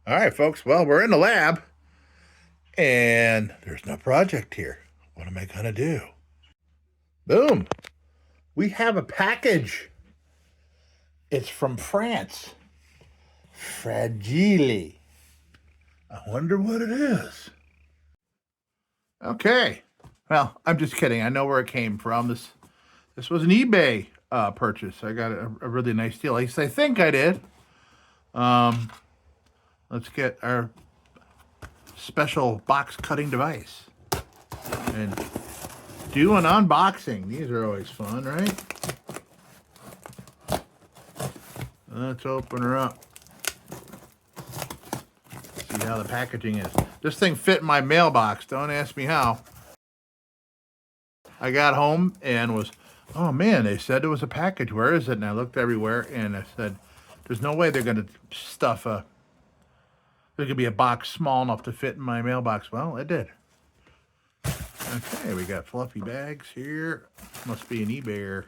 All right, folks. Well, we're in the lab and there's no project here. What am I going to do? Boom. We have a package. It's from France. Fragile. I wonder what it is. Okay. Well, I'm just kidding. I know where it came from. This was an eBay purchase. I got a really nice deal. At least I think I did. Let's get our special box cutting device and do an unboxing. These are always fun, right? Let's open her up. See how the packaging is. This thing fit in my mailbox. Don't ask me how. I got home and was, oh man, they said there was a package. Where is it? And I looked everywhere and I said, there's no way they're going to stuff there could be a box small enough to fit in my mailbox. Well, it did. Okay, we got fluffy bags here. Must be an eBayer.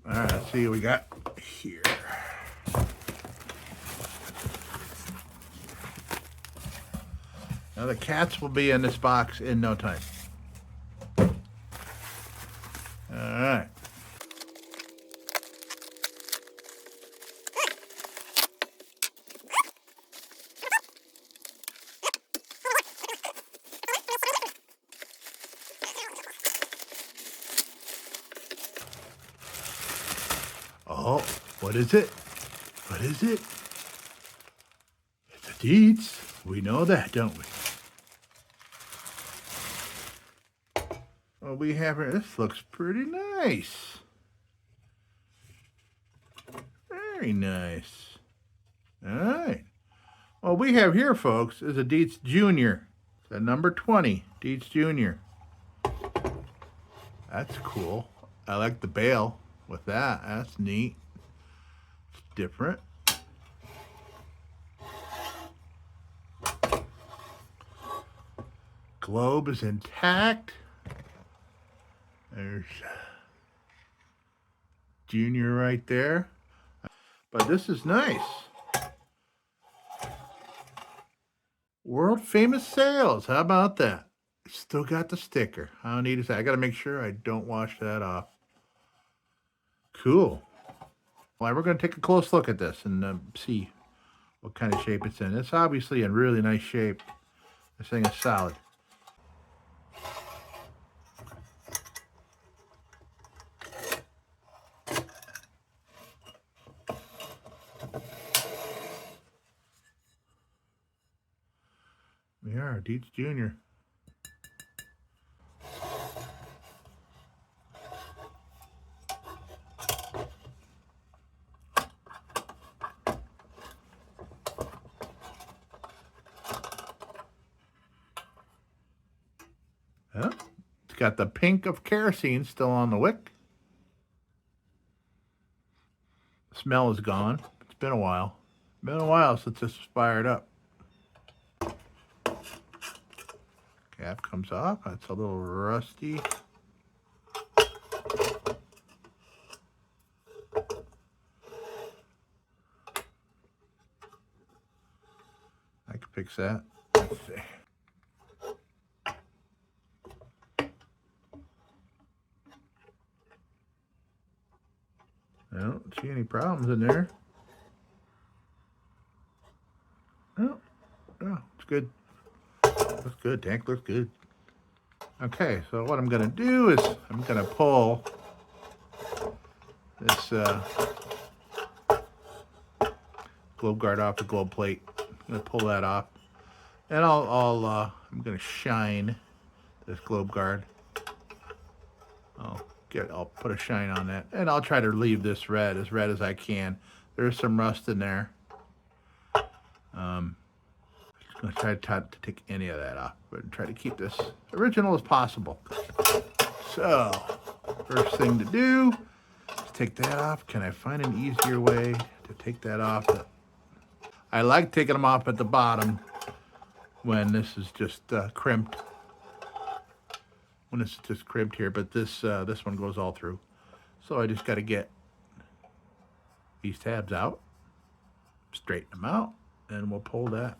All right, let's see what we got here. Now the cats will be in this box in no time. All right. Oh, what is it? What is it? It's a Dietz. We know that, don't we? What we have here, this looks pretty nice. Very nice. All right. What we have here, folks, is a Dietz Junior. It's a number 20, Dietz Junior. That's cool. I like the bail with that. That's neat. It's different. Globe is intact. There's Junior right there. But this is nice. World famous sales. How about that? Still got the sticker. How neat is that? I got to make sure I don't wash that off. Cool. Well, we're going to take a close look at this and see what kind of shape it's in. It's obviously in really nice shape. This thing is solid. We are Dietz Junior. Yeah. It's got the pink of kerosene still on the wick. The smell is gone. It's been a while. Been a while since this was fired up. Cap comes off. That's a little rusty. I can fix that. Let's see. I don't see any problems in there. Oh, it's good. Looks good. Tank looks good. Okay, so what I'm going to do is I'm going to pull this globe guard off the globe plate. I'm going to pull that off, and I'm going to shine this globe guard. I'll put a shine on that, and I'll try to leave this red as I can. There's some rust in there. I'm going to try to take any of that off, but try to keep this original as possible. So, first thing to do is take that off. Can I find an easier way to take that off? I like taking them off at the bottom when this is just crimped. When it's just crimped here, but this one goes all through. So I just got to get these tabs out, straighten them out, and we'll pull that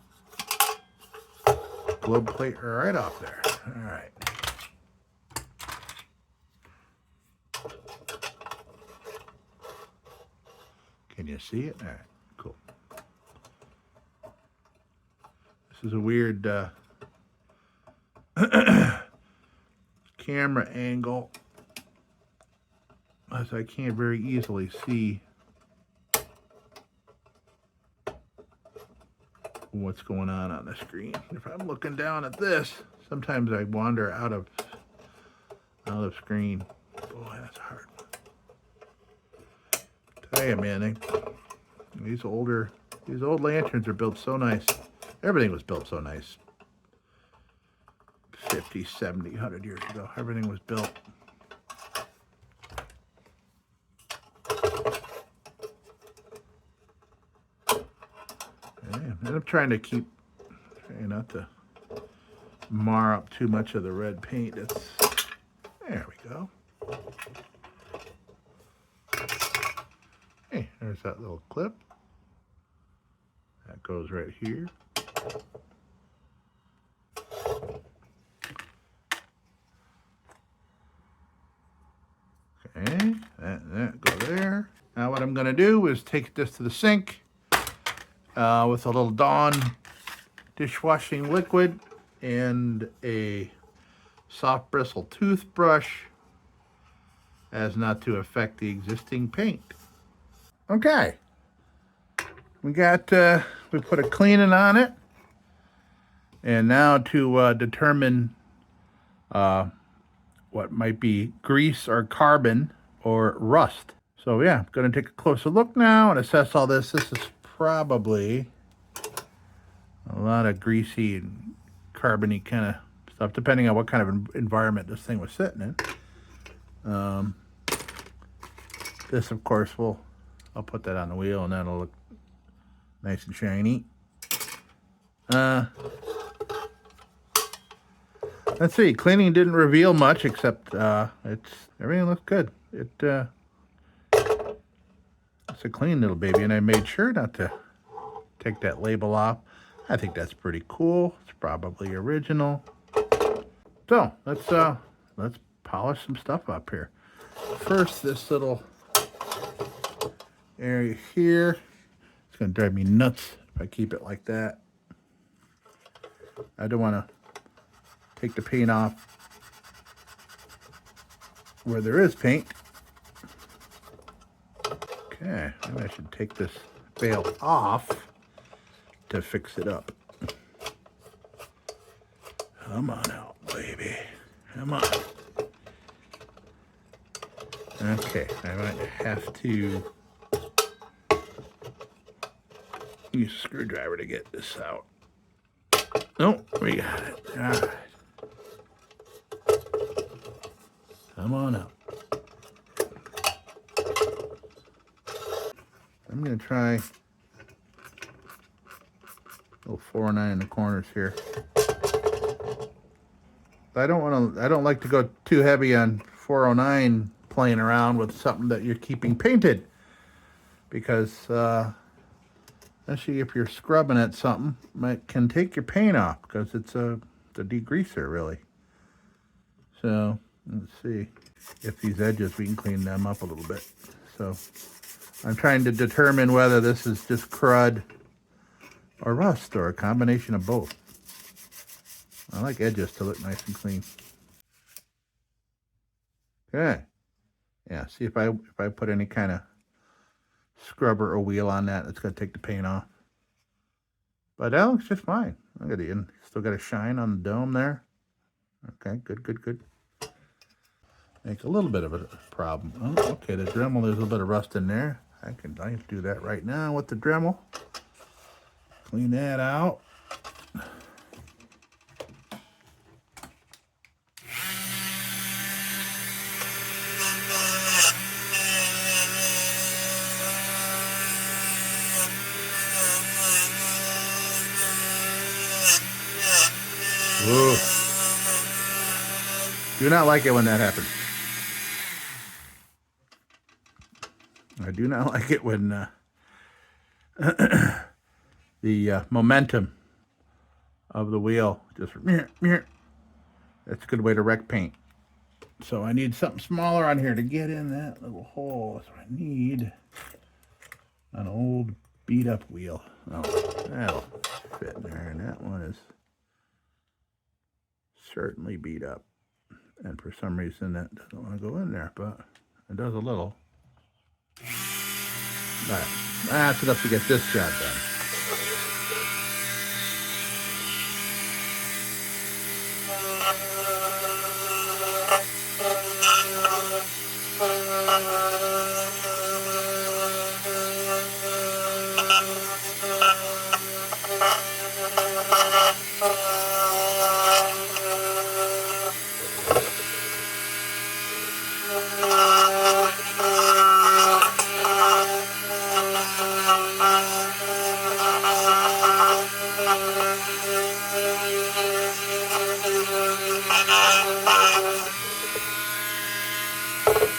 globe plate right off there. All right. Can you see it? All right, cool. This is a weird camera angle, as I can't very easily see what's going on the screen. If I'm looking down at this, sometimes I wander out of screen. Boy, that's a hard one. Tell you, man, these old lanterns are built so nice. Everything was built so nice 50, 70, 100 years ago. Everything was built. And I'm trying not to mar up too much of the red paint. There we go. Hey, there's that little clip. That goes right here. Okay, that go there. Now what I'm going to do is take this to the sink with a little Dawn dishwashing liquid and a soft bristle toothbrush as not to affect the existing paint. Okay, we put a cleaning on it, and now to determine what might be grease or carbon or rust. So yeah, I'm going to take a closer look now and assess all this. This is probably a lot of greasy and carbony kind of stuff, depending on what kind of environment this thing was sitting in. This, of course, I'll put that on the wheel, and that'll look nice and shiny. Let's see. Cleaning didn't reveal much, except everything looks good. It's a clean little baby, and I made sure not to take that label off. I think that's pretty cool. It's probably original. So let's polish some stuff up here. First, this little area here. It's gonna drive me nuts if I keep it like that. I don't want to take the paint off where there is paint. Okay, maybe I should take this bail off to fix it up. Come on out, baby. Come on. Okay, I might have to use a screwdriver to get this out. Nope, we got it. All right. Come on out. I'm gonna try a little 409 in the corners here. I don't like to go too heavy on 409 playing around with something that you're keeping painted, because especially if you're scrubbing at something, it can take your paint off, because it's a degreaser really. So let's see if these edges, we can clean them up a little bit. So I'm trying to determine whether this is just crud or rust or a combination of both. I like edges to look nice and clean. Okay. Yeah, see if I put any kind of scrubber or wheel on that, it's going to take the paint off. But that looks just fine. Look at it. Still got a shine on the dome there. Okay, good, good, good. Make a little bit of a problem. Oh, okay, the Dremel, there's a little bit of rust in there. I can do that right now with the Dremel. Clean that out. Whoa. Do not like it when that happens. I do not like it when the momentum of the wheel just that's a good way to wreck paint. So I need something smaller on here to get in that little hole. So I need an old beat up wheel. Oh, that'll fit in there. And that one is certainly beat up. And for some reason that doesn't want to go in there, but it does a little. But that's enough to get this job done.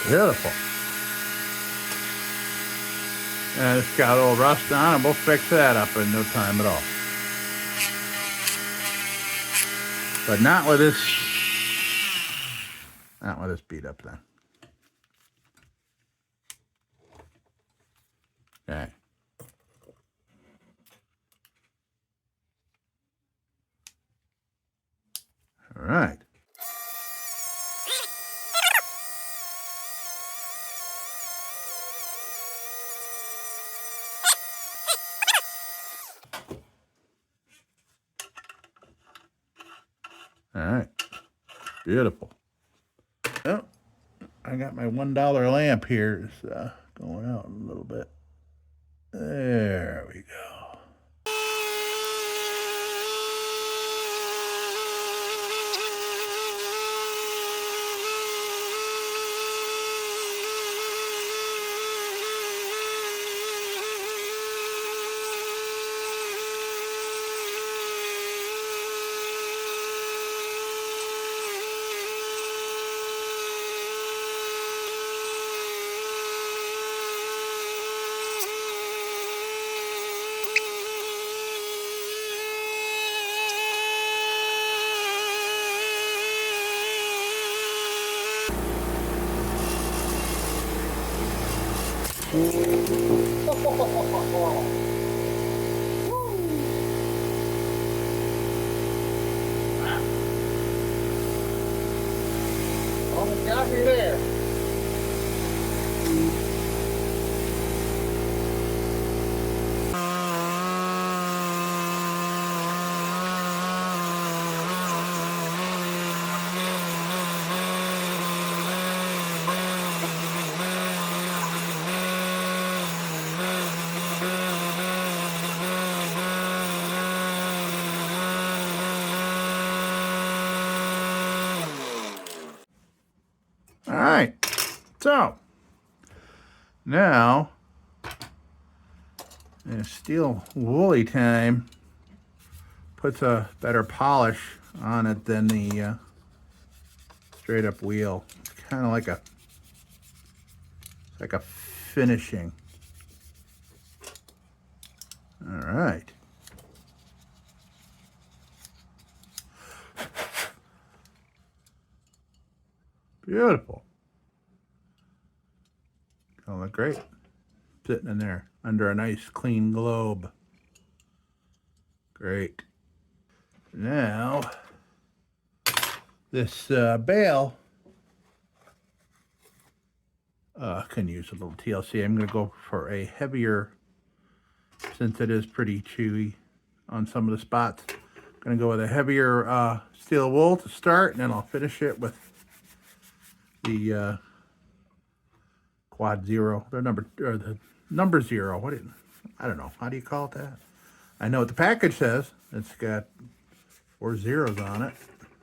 Beautiful. And it's got a little rust on, and we'll fix that up in no time at all. But not with this beat up then. Okay. All right. All right. Beautiful. Oh, I got my $1 lamp here. It's going out a little bit. There we go. Almost got me there. All right, so now steel woolly time puts a better polish on it than the straight up wheel. It's kind of like a finishing. All right. Beautiful. Gonna look great. Sitting in there under a nice clean globe. Great. Now, this bale can use a little TLC. I'm going to go for a heavier, since it is pretty chewy on some of the spots. I'm going to go with a heavier steel wool to start, and then I'll finish it with the quad zero, the number zero. I don't know. How do you call it that? I know what the package says. It's got 4 zeros on it.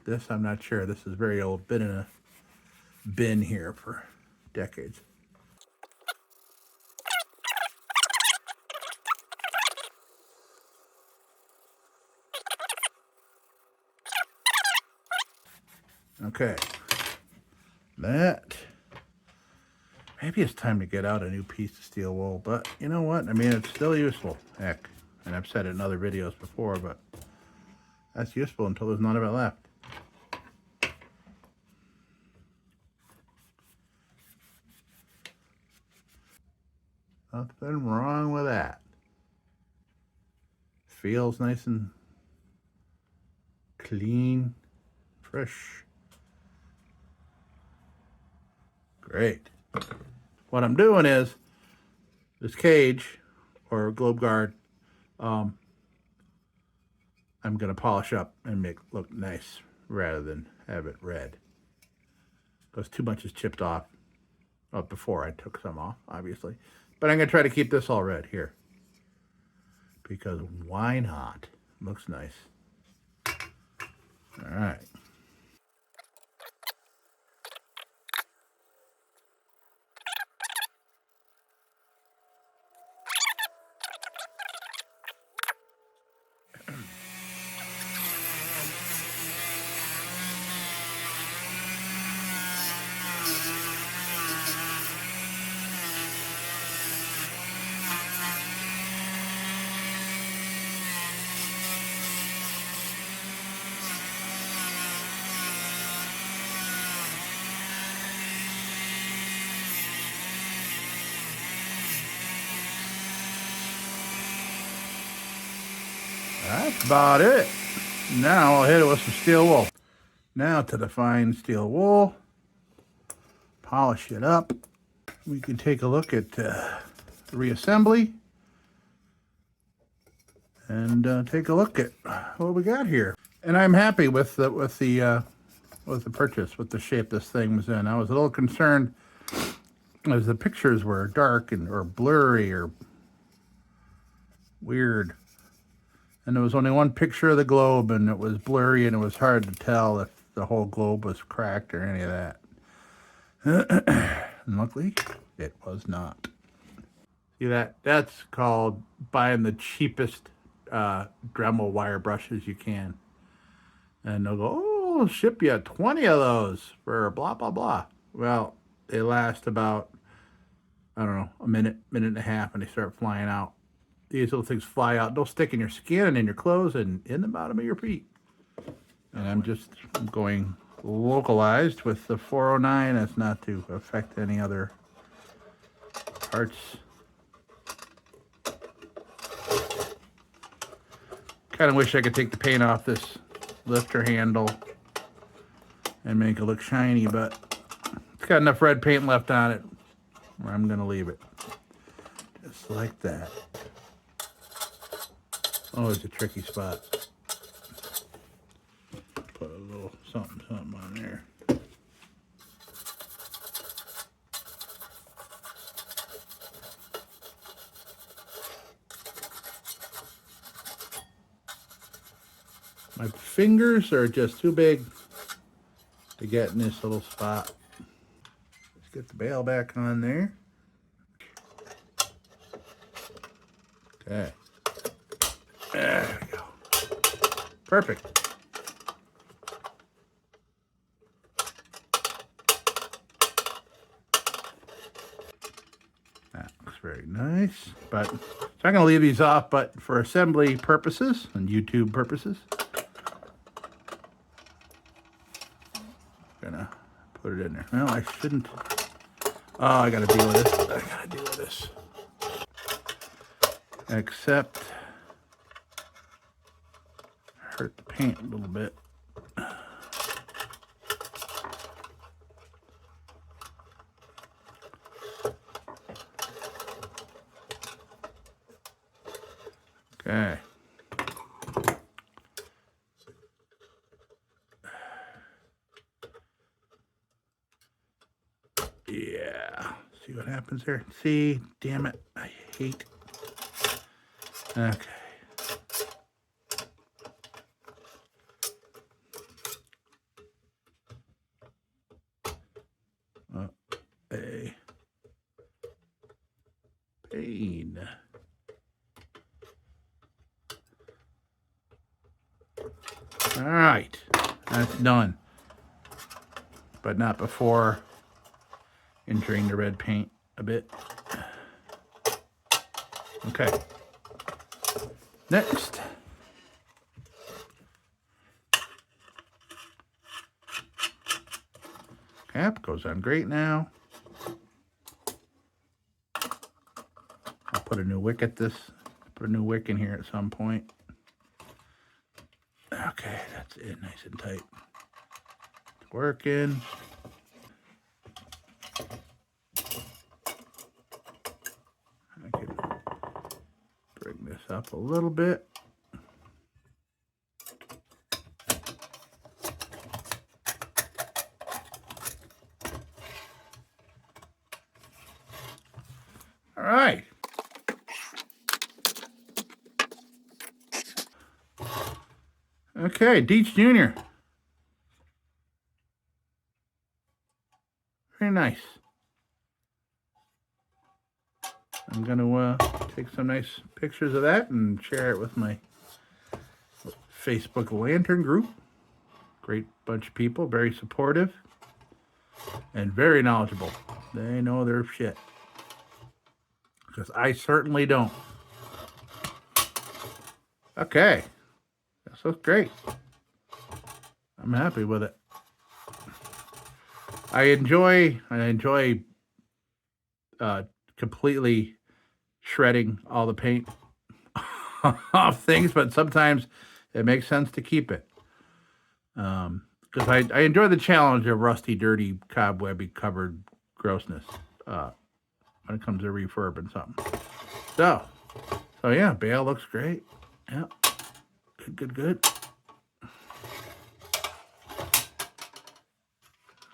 This, I'm not sure. This is very old. Been in a bin here for decades. Okay. That Maybe it's time to get out a new piece of steel wool, but you know what? I mean, it's still useful. Heck, and I've said it in other videos before, but that's useful until there's none of it left. Nothing wrong with that. Feels nice and clean, fresh. Great. What I'm doing is this cage or globe guard, I'm going to polish up and make it look nice rather than have it red. Because too much is chipped off. Well, before I took some off, obviously. But I'm going to try to keep this all red here. Because why not? Looks nice. All right. That's about it. Now I'll hit it with some steel wool. Now to the fine steel wool, polish it up. We can take a look at the reassembly and take a look at what we got here. And I'm happy with the purchase, with the shape this thing was in. I was a little concerned as the pictures were dark or blurry or weird. And there was only one picture of the globe, and it was blurry, and it was hard to tell if the whole globe was cracked or any of that. And luckily, it was not. See that? That's called buying the cheapest Dremel wire brushes you can. And they'll go, oh, we'll ship you 20 of those for blah, blah, blah. Well, they last about, I don't know, a minute and a half, and they start flying out. These little things fly out. They'll stick in your skin and in your clothes and in the bottom of your feet. And I'm just going localized with the 409 as not to affect any other parts. Kind of wish I could take the paint off this lifter handle and make it look shiny, but it's got enough red paint left on it where I'm going to leave it. Just like that. Always a tricky spot. Put a little something on there. My fingers are just too big to get in this little spot. Let's get the bail back on there. Okay. There we go. Perfect. That looks very nice. But so I'm going to leave these off, but for assembly purposes and YouTube purposes, I'm gonna put it in there. Well, I shouldn't. Oh, I gotta deal with this. Except hurt the paint a little bit. Okay. Yeah. See what happens there? See? Damn it. I hate. Okay. A pain. All right. That's done. But not before injuring the red paint a bit. Okay. Next. Cap goes on great now. I'll put a new wick at this. Put a new wick in here at some point. Okay, that's it. Nice and tight. It's working. I can bring this up a little bit. All right. Okay, Dietz Jr. Very nice. I'm going to take some nice pictures of that and share it with my Facebook Lantern group. Great bunch of people, very supportive, and very knowledgeable. They know their shit. Because I certainly don't. Okay. This looks great. I'm happy with it. I enjoy completely shredding all the paint off things, but sometimes it makes sense to keep it. Because I enjoy the challenge of rusty, dirty, cobwebby covered grossness when it comes to refurbing something. So yeah, bale looks great. Yeah, good.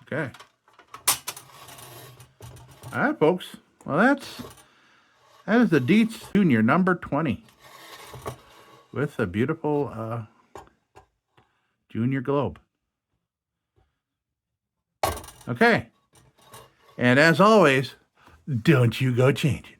Okay. All right, folks. Well, that is the Dietz Jr. number 20 with a beautiful junior globe. Okay. And as always, don't you go changing.